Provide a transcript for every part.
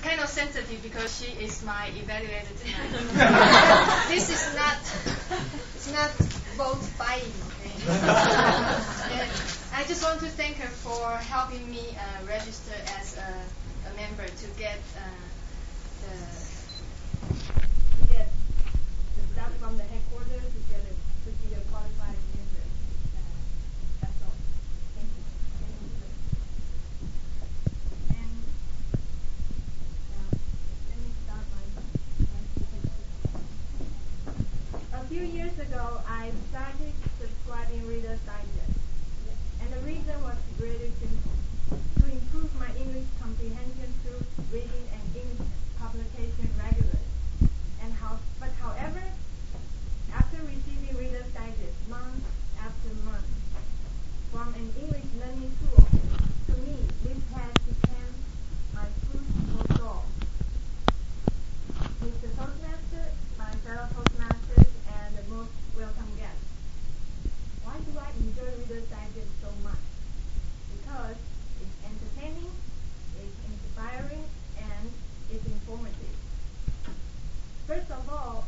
kind of sensitive because she is my evaluator tonight. This is not, it's not vote buying, okay? And I just want to thank her for helping me register as a member to get the stuff from the headquarters to be a qualified member. That's all. Thank you. And let me start my A few years ago, I started subscribing Reader's Digest. And the reason was really simple: to improve my English comprehension through reading and English publication regularly. But however, after receiving Reader's Digest month after month from an English learning tool, to me, this has become my food for thought. Mr. Toastmaster, my fellow Toastmasters, and the most welcome guests. Why do I enjoy Reader's Digest so much? Because it's entertaining, it's inspiring, and it's informative. First of all,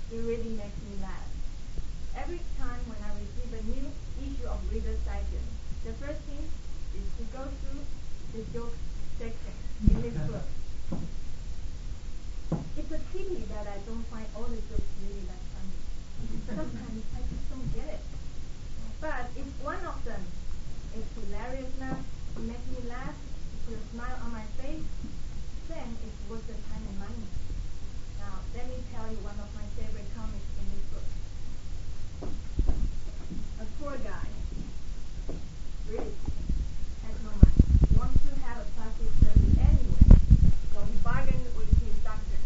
it really makes me laugh. Every time when I receive a new issue of Reader's Digest, the first thing is to go through the joke section in this book. It's a pity that I don't find all the jokes really that funny. Sometimes I just don't get it. But if one of them is hilarious enough to make me laugh, to put a smile on my face, then it's worth the time and money. Now, let me tell you one of my favorite comics in this book. A poor guy, really, has no money. He wants to have a plastic surgery anyway, so he bargained with his doctor.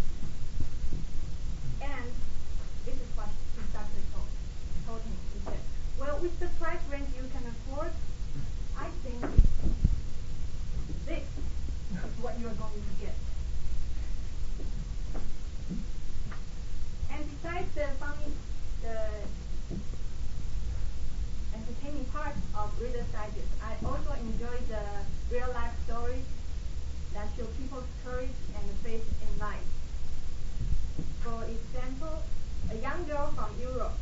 And this is what his doctor told him. He said, well, with the price range you can afford, I think this is what you are going to get. And besides the entertaining part of Reader's Digest, I also enjoy the real-life stories that show people's courage and faith in life. For example, a young girl from Europe,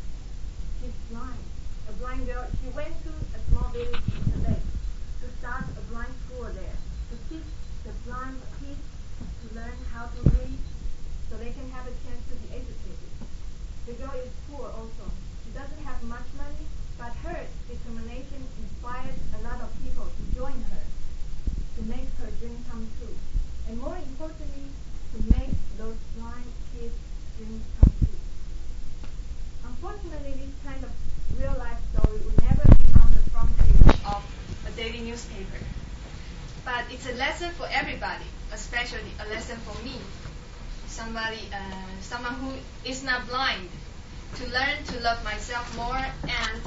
she's blind. A blind girl, she went to a small village in Italy to start a blind school there, to teach the blind kids to learn how to read so they can have a chance to be educated. The girl is poor also. She doesn't have much money, but her determination inspires a lot of people to join her, to make her dream come true. And more importantly, to make those blind kids' dreams come true. Unfortunately, this kind of real-life story will never be on the front page of a daily newspaper. But it's a lesson for everybody, especially a lesson for me. Someone who is not blind, to learn to love myself more and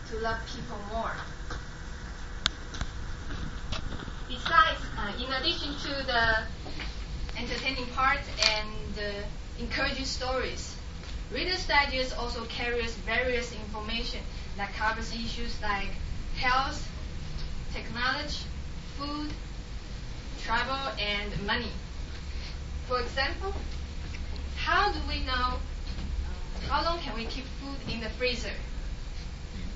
to love people more. Besides, in addition to the entertaining part and the encouraging stories, Reader's Digest also carries various information that covers issues like health, technology, food, travel, and money. For example, how do we know how long can we keep food in the freezer?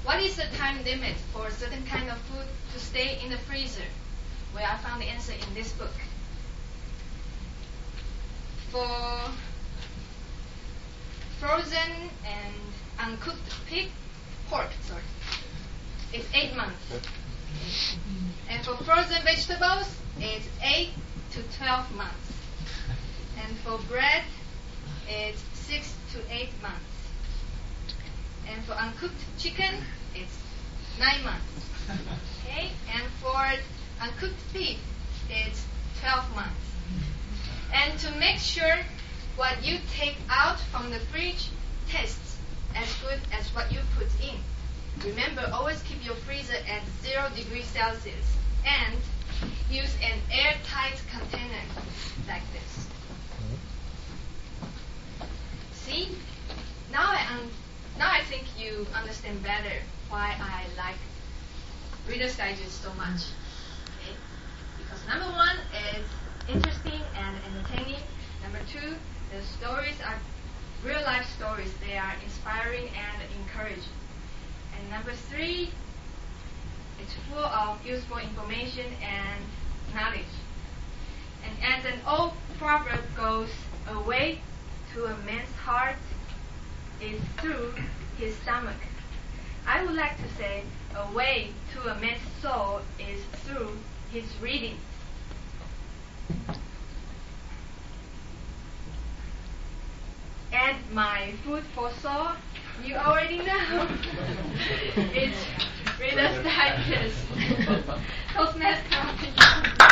What is the time limit for a certain kind of food to stay in the freezer? Well, I found the answer in this book. For frozen and uncooked pork, it's 8 months. And for frozen vegetables, it's 8 to 12 months. And for bread, it's 6 to 8 months. And for uncooked chicken, it's 9 months. Okay? And for uncooked beef, it's 12 months. And to make sure what you take out from the fridge tastes as good as what you put in, remember, always keep your freezer at 0 degrees Celsius and use an airtight container like this. See? Now I think you understand better why I like Reader's Digest so much. Okay? Because number one is interesting and entertaining. Number 2, the stories are real life stories. They are inspiring and encouraging. And number 3, it's full of useful information and knowledge. And as an old proverb goes, a way to a man's heart is through his stomach. I would like to say a way to a man's soul is through his reading. And my food for soul, you already know, it's Reader's Digest. Toastmaster.